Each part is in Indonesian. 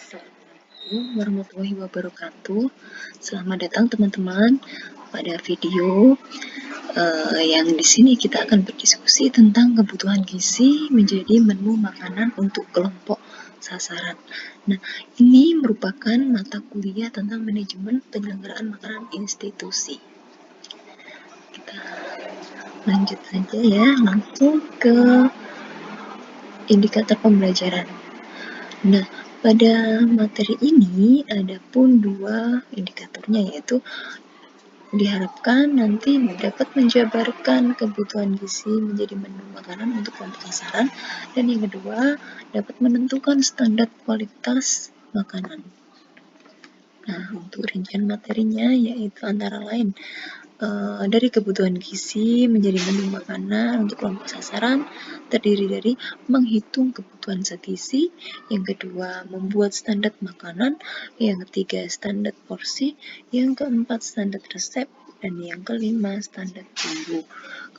Assalamualaikum warahmatullahi wabarakatuh. Selamat datang teman-teman pada video yang di sini kita akan berdiskusi tentang kebutuhan gizi menjadi menu makanan untuk kelompok sasaran. Nah, ini merupakan mata kuliah tentang manajemen penyelenggaraan makanan institusi. Kita lanjut saja ya, langsung ke indikator pembelajaran. Nah, pada materi ini ada pun dua indikatornya, yaitu diharapkan nanti dapat menjabarkan kebutuhan gizi menjadi menu makanan untuk kelompok sasaran, dan yang kedua dapat menentukan standar kualitas makanan. Nah, untuk rincian materinya yaitu antara lain dari kebutuhan gizi menjadi menu makanan untuk kelompok sasaran terdiri dari menghitung kebutuhan segizi, yang kedua membuat standar makanan, yang ketiga standar porsi, yang keempat standar resep, dan yang kelima standar bumbu.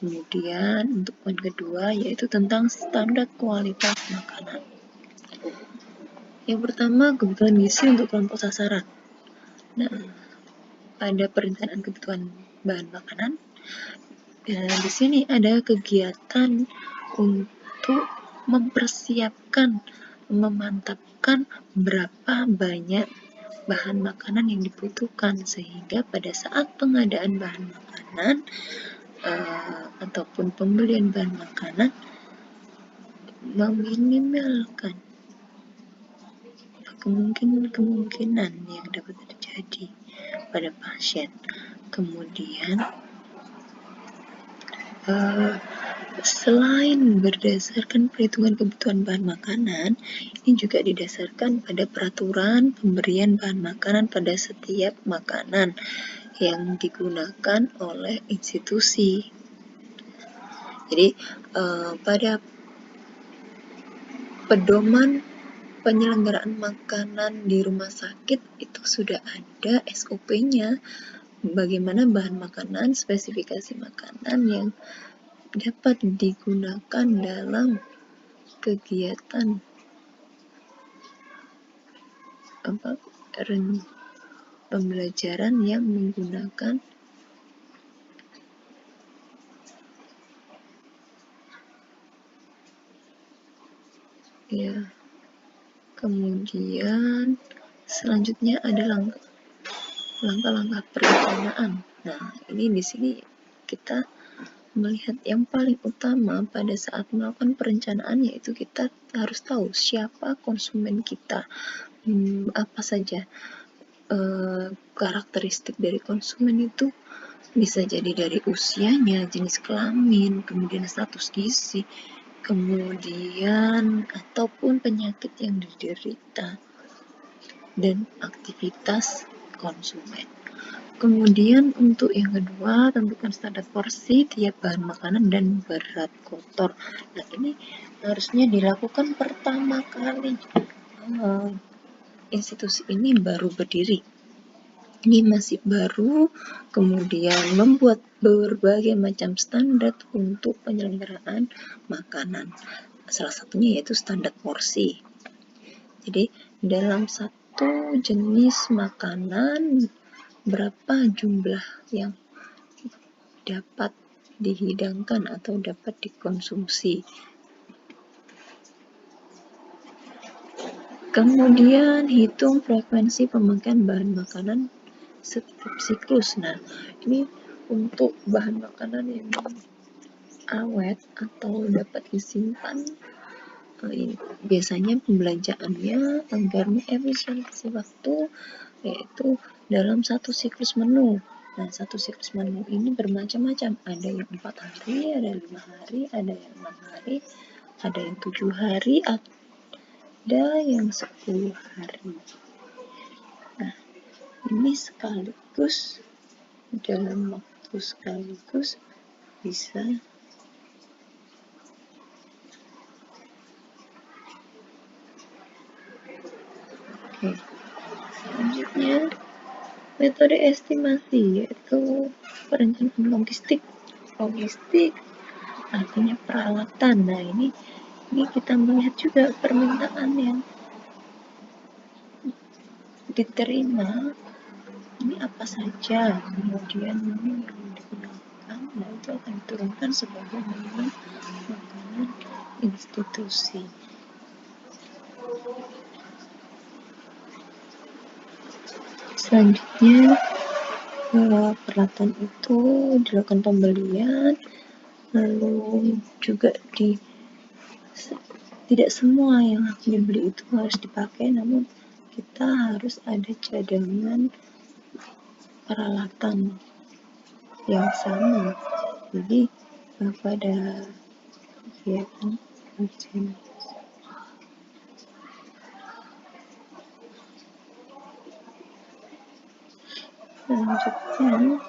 Kemudian untuk poin kedua yaitu tentang standar kualitas makanan. Yang pertama, kebutuhan gizi untuk kelompok sasaran. Nah, pada perencanaan kebutuhan bahan makanan, di sini ada kegiatan untuk mempersiapkan, memantapkan berapa banyak bahan makanan yang dibutuhkan, sehingga pada saat pengadaan bahan makanan ataupun pembelian bahan makanan meminimalkan kemungkinan yang dapat terjadi pada pasien. Kemudian selain berdasarkan perhitungan kebutuhan bahan makanan, ini juga didasarkan pada peraturan pemberian bahan makanan pada setiap makanan yang digunakan oleh institusi. Jadi pada pedoman penyelenggaraan makanan di rumah sakit itu sudah ada SOP-nya, bagaimana bahan makanan, spesifikasi makanan yang dapat digunakan dalam kegiatan pembelajaran yang menggunakan kemudian selanjutnya ada langkah-langkah perencanaan. Nah, ini di sini kita melihat yang paling utama pada saat melakukan perencanaan, yaitu kita harus tahu siapa konsumen kita, apa saja karakteristik dari konsumen itu. Bisa jadi dari usianya, jenis kelamin, kemudian status gizi, kemudian ataupun penyakit yang diderita, dan aktivitas konsumen. Kemudian untuk yang kedua, tentukan standar porsi tiap bahan makanan dan berat kotor. Nah, ini harusnya dilakukan pertama kali institusi ini baru berdiri. Ini masih baru, kemudian membuat berbagai macam standar untuk penyelenggaraan makanan. Salah satunya yaitu standar porsi. Jadi dalam satu jenis makanan berapa jumlah yang dapat dihidangkan atau dapat dikonsumsi. Kemudian hitung frekuensi pemakaian bahan makanan setiap siklus. Nah, ini untuk bahan makanan yang awet atau dapat disimpan, biasanya pembelanjaannya anggarannya efisiensi waktu, yaitu dalam satu siklus menu. Nah, satu siklus menu ini bermacam-macam, ada yang 4 hari, ada 5 hari, ada yang 6 hari, ada yang 7 hari, ada yang 10 hari. Nah, ini sekaligus dalam waktu sekaligus bisa selanjutnya metode estimasi, yaitu perencanaan logistik artinya peralatan. Nah, ini kita melihat juga permintaan yang diterima ini apa saja, kemudian ini perlu digunakan, nah itu akan diturunkan sebagai menu makanan institusi. Selanjutnya peralatan itu dilakukan pembelian, lalu juga tidak semua yang dibeli itu harus dipakai, namun kita harus ada cadangan peralatan yang sama. Jadi pada kegiatan ujian selanjutnya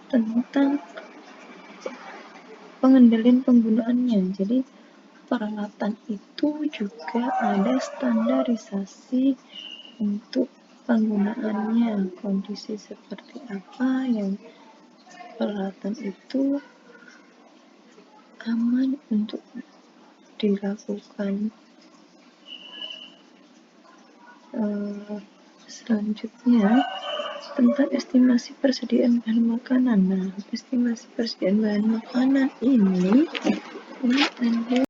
tentang pengendalian penggunaannya. Jadi peralatan itu juga ada standarisasi untuk penggunaannya, kondisi seperti apa yang peralatan itu aman untuk dilakukan. Selanjutnya tentang estimasi persediaan bahan makanan. Nah, estimasi persediaan bahan makanan ini ada